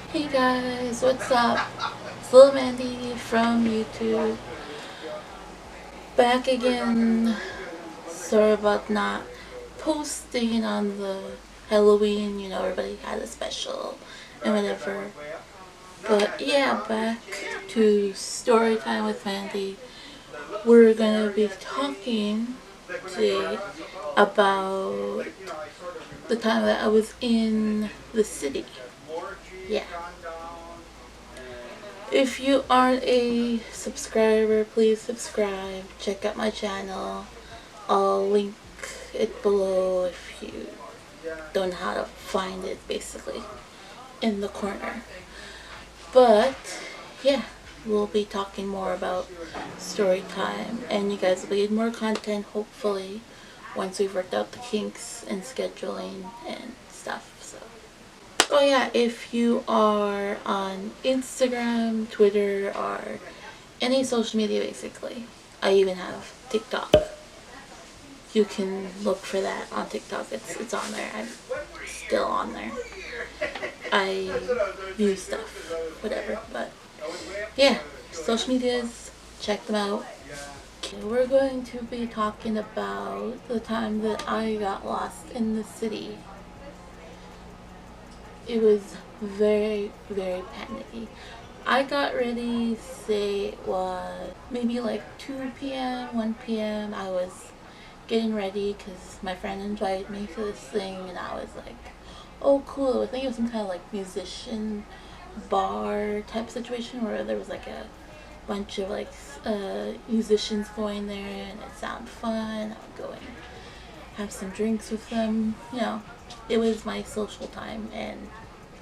Hey guys, what's up? It's Little Mandy from YouTube. Back again. Sorry about not posting on the Halloween, everybody had a special and whatever. But yeah, back to story time with Mandy. We're gonna be talking today about the time that I was in the city. Yeah. If you aren't a subscriber, please subscribe. Check out my channel. I'll link it below if you don't know how to find it, basically, in the corner. But, yeah, we'll be talking more about story time. And you guys will get more content, hopefully, once we've worked out the kinks and scheduling and stuff. Oh yeah, if you are on Instagram, Twitter, or any social media basically, I even have TikTok. You can look for that on TikTok. It's on there. I'm still on there. I view stuff, whatever. But yeah, social medias, check them out. Okay, we're going to be talking about the time that I got lost in the city. It was very, very panicky. I got ready, say it was maybe like 2 p.m., 1 p.m. I was getting ready because my friend invited me to this thing, and I was like, oh cool. I think it was some kind of like musician bar type situation where there was like a bunch of like musicians going there, and it sounded fun. I would go and have some drinks with them. It was my social time, and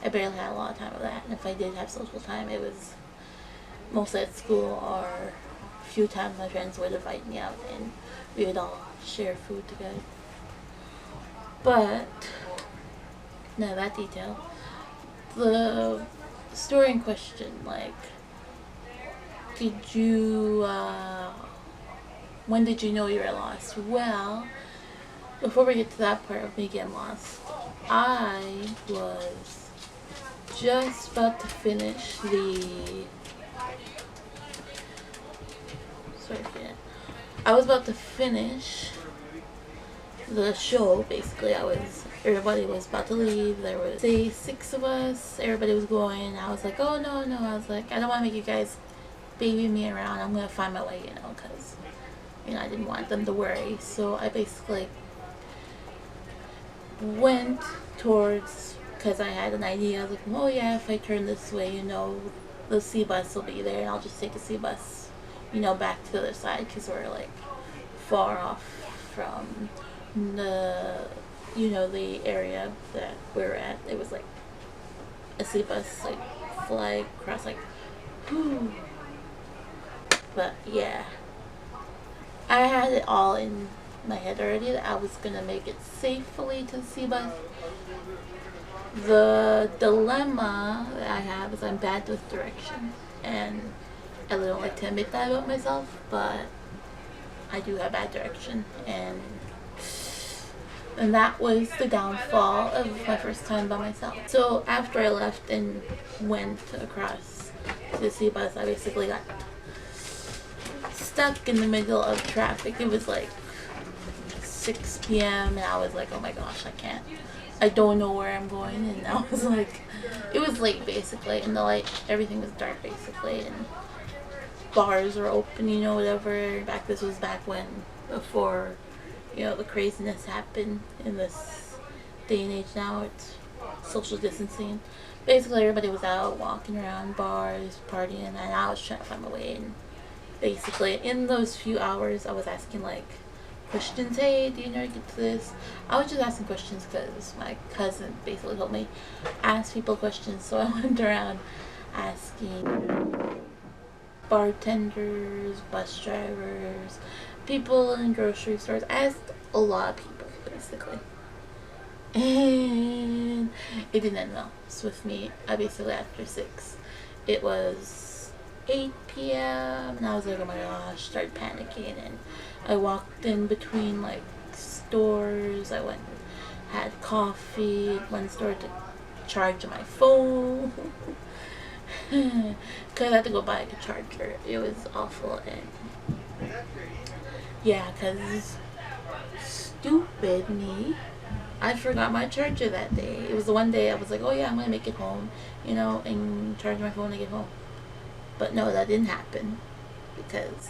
I barely had a lot of time of that. And if I did have social time, it was mostly at school, or a few times my friends would invite me out and we would all share food together. But none of that detail. The story in question, when did you know you were lost? Well, before we get to that part of me getting lost, I was just about to finish I was about to finish the show, basically. Everybody was about to leave. There was, say, 6 of us. Everybody was going. I was like, oh, no. I was like, I don't want to make you guys baby me around. I'm going to find my way, because, I didn't want them to worry. So I basically went towards, because I had an idea. I was like, oh yeah, if I turn this way, the C bus will be there, and I'll just take a C bus, back to the other side, because we're like far off from the area that we were at. It was like a C bus, like fly across, like, whew. But yeah, I had it all in my head already that I was gonna make it safely to the C bus. The dilemma that I have is I'm bad with directions, and I don't like to admit that about myself, but I do have bad direction, and that was the downfall of my first time by myself. So after I left and went across to the C bus, I basically got stuck in the middle of traffic. It was like 6 p.m. and I was like, oh my gosh, I don't know where I'm going. And I was like, it was late basically, and the light, everything was dark basically, and bars were open, whatever. This was back when, before, the craziness happened in this day and age. Now it's social distancing. Basically everybody was out walking around bars, partying, and I was trying to find my way. And basically in those few hours I was asking like questions. Hey, do you know how to get to this? I was just asking questions because my cousin basically told me ask people questions. So I went around asking bartenders, bus drivers, people in grocery stores. I asked a lot of people basically, and it didn't end well. So with me, I basically, after 6, it was 8 p.m. and I was like, oh my gosh, started panicking, and I walked in between like stores. I went and had coffee at one store to charge my phone. Because I had to go buy a charger. It was awful. And yeah, because stupid me, I forgot my charger that day. It was the one day I was like, oh yeah, I'm going to make it home, and charge my phone to get home. But no, that didn't happen. Because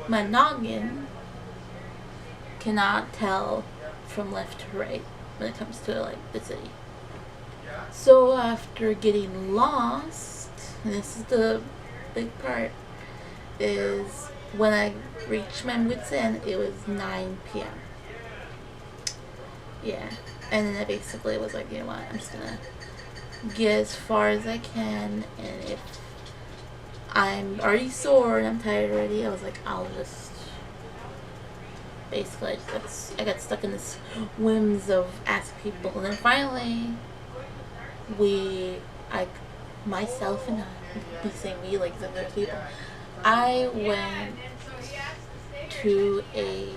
my noggin cannot tell from left to right when it comes to like the city. So after getting lost, and this is the big part, is when I reached my wit's end, it was 9 p.m. Yeah, and then I basically was like, you know what, I'm just gonna get as far as I can, and if I'm already sore and I'm tired already, I was like, I'll just basically I got stuck in this whims of asking people, and then finally myself and I, be saying we like the other people, I went to a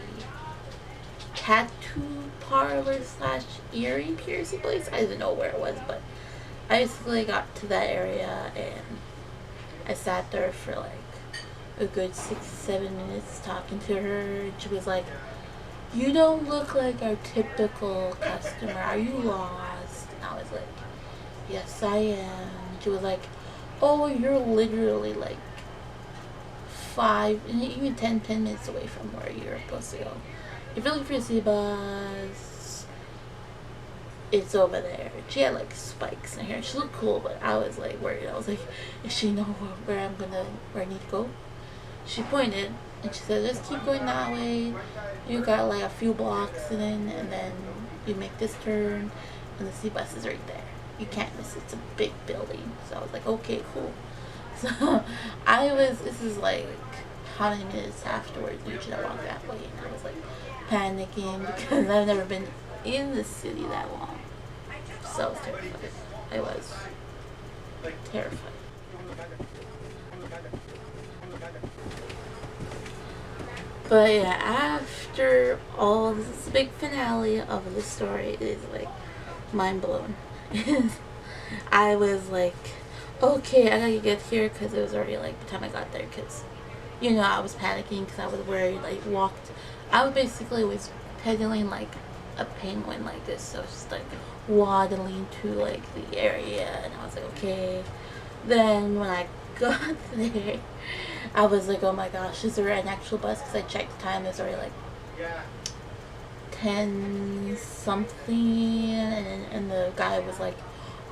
tattoo parlor / earring piercing place. I didn't know where it was, but I basically got to that area and I sat there for like a good 6-7 minutes talking to her, and she was like, you don't look like our typical customer, are you lost? And I was like, yes I am. And she was like, oh, you're literally like 5 and even 10 minutes away from where you're supposed to go. If you're looking for a city bus, it's over there. She had like spikes in her hair. She looked cool, but I was like worried. I was like, does she know where I need to go? She pointed and she said, just keep going that way. You got like a few blocks in, and then you make this turn and the city bus is right there. You can't miss it. It's a big building. So I was like, okay, cool. So this is like how many minutes afterwards usually I walk that way, and I was like panicking because I've never been in the city that long. So I was terrified. I was terrified. But yeah, after all this big finale of the story, it is like mind blown. I was like, okay, I gotta get here, because it was already like the time I got there, because I was panicking because I was worried. I was pedaling like a penguin like this, so I was just like waddling to like the area, and I was like, okay. Then when I got there, I was like, oh my gosh, is there an actual bus? Because I checked the time, it was already like 10 something, and the guy was like,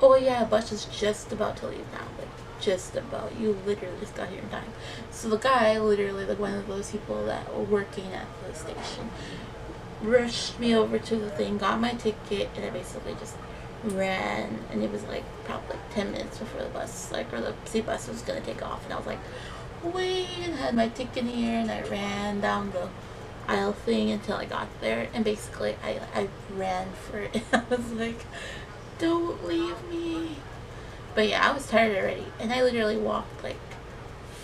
oh yeah, bus is just about to leave now, like just about, you literally just got here in time. So the guy, literally like one of those people that were working at the station, rushed me over to the thing, got my ticket, and I basically just ran, and it was like probably like 10 minutes before the bus, or the city bus was gonna take off, and I was like, wait, and had my ticket here, and I ran down the aisle thing until I got there, and basically I ran for it. I was like, don't leave me. But yeah, I was tired already, and I literally walked like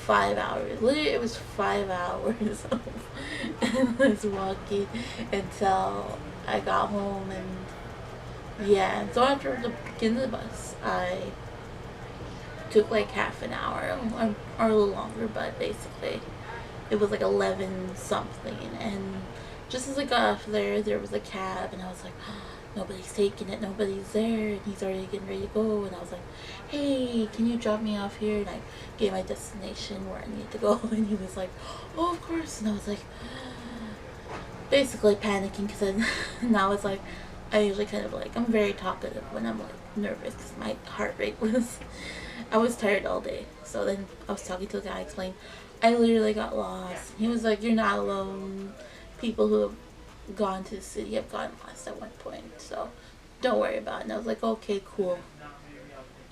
5 hours. Literally, it was 5 hours and I was walking until I got home. And yeah, so after the beginning of the bus, I took like half an hour or a little longer, but basically it was like 11 something, and just as I got off there was a cab, and I was like, nobody's taking it, nobody's there, and he's already getting ready to go, and I was like, hey, can you drop me off here? And I gave my destination where I need to go, and he was like, oh, of course. And I was like, basically panicking, because now it's like, I usually kind of like, I'm very talkative when I'm like nervous, because my heart rate I was tired all day. So then I was talking to the guy, explained I literally got lost. He was like, you're not alone. People who have gone to the city have gotten lost at one point, so don't worry about it. And I was like, okay, cool.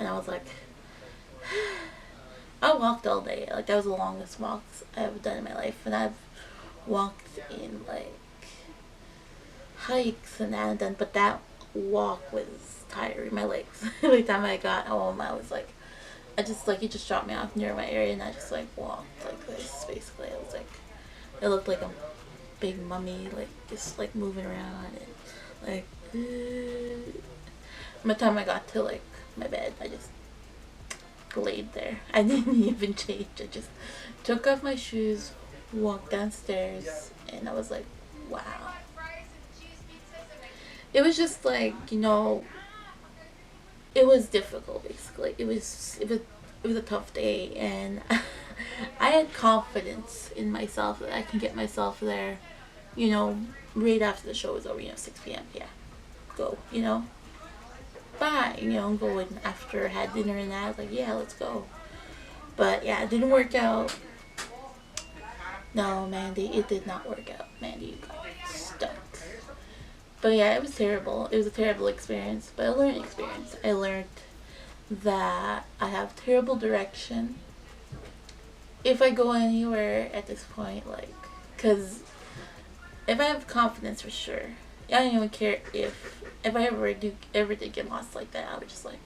And I was like, I walked all day. Like, that was the longest walks I've done in my life, and I've walked in like hikes and that and done, but that walk was tiring my legs. Every time I got home, I was like, he just dropped me off near my area, and I just like walked like this. Basically, I was like, it looked like a big mummy, like just like moving around, and like By the time I got to like my bed, I just laid there. I didn't even change. I just took off my shoes, walked downstairs, and I was like, wow. It was just like, you know, it was difficult basically. It was a tough day, and I had confidence in myself that I can get myself there, you know, right after the show was over, you know, 6 p.m. Yeah, go, you know. Bye, you know, going after I had dinner and that. I was like, yeah, let's go. But yeah, it didn't work out. No, Mandy, it did not work out. Mandy, you got stuck. But yeah, it was terrible. It was a terrible experience, but a learning experience. I learned that I have terrible direction if I go anywhere at this point, like, because if I have confidence for sure, I don't even care if I ever did get lost like that. I would just like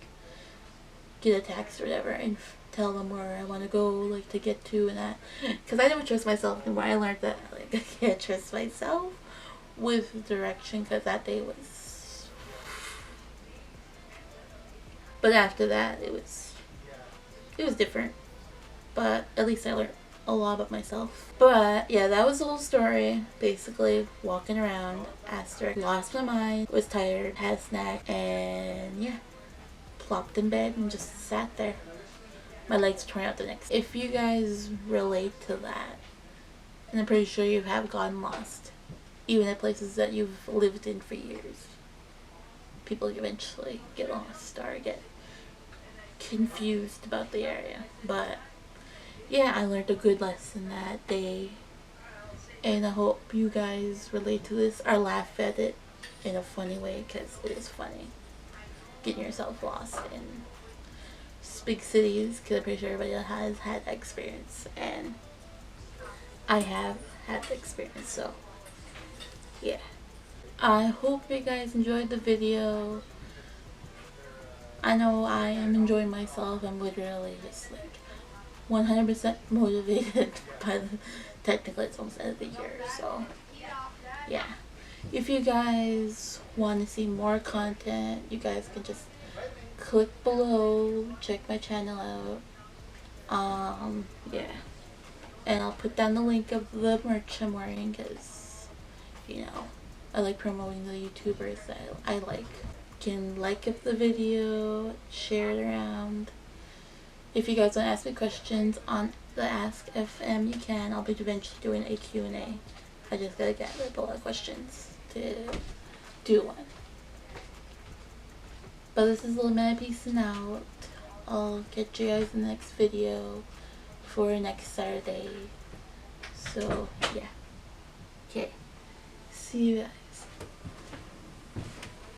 get a taxi or whatever and tell them where I want to go, like to get to and that. Because I never trust myself anymore. I learned that like I can't trust myself with direction because that day was. But after that, it was different. But at least I learned a lot about myself. But yeah, that was the whole story. Basically, walking around after I lost my mind, was tired, had a snack, and yeah, plopped in bed and just sat there. My legs torn out the next. If you guys relate to that, and I'm pretty sure you have gotten lost, even at places that you've lived in for years, people eventually get lost or get confused about the area. But yeah, I learned a good lesson that day, and I hope you guys relate to this or laugh at it in a funny way, because it is funny getting yourself lost in big cities, because I'm pretty sure everybody has had that experience, and I have had the experience. So yeah, I hope you guys enjoyed the video. I know I am enjoying myself. I'm literally just like 100% motivated by technically it's almost end of the year, so yeah. If you guys want to see more content, you guys can just click below, check my channel out. Yeah, and I'll put down the link of the merch I'm wearing, because you know, I like promoting the YouTubers that I like. You can like up the video, share it around. If you guys want to ask me questions on the Ask FM, you can. I'll be eventually doing a Q&A. I just gotta get a lot of questions to do one. But this is Little Man peacing out. I'll get you guys in the next video for next Saturday. So yeah. Okay. See you guys.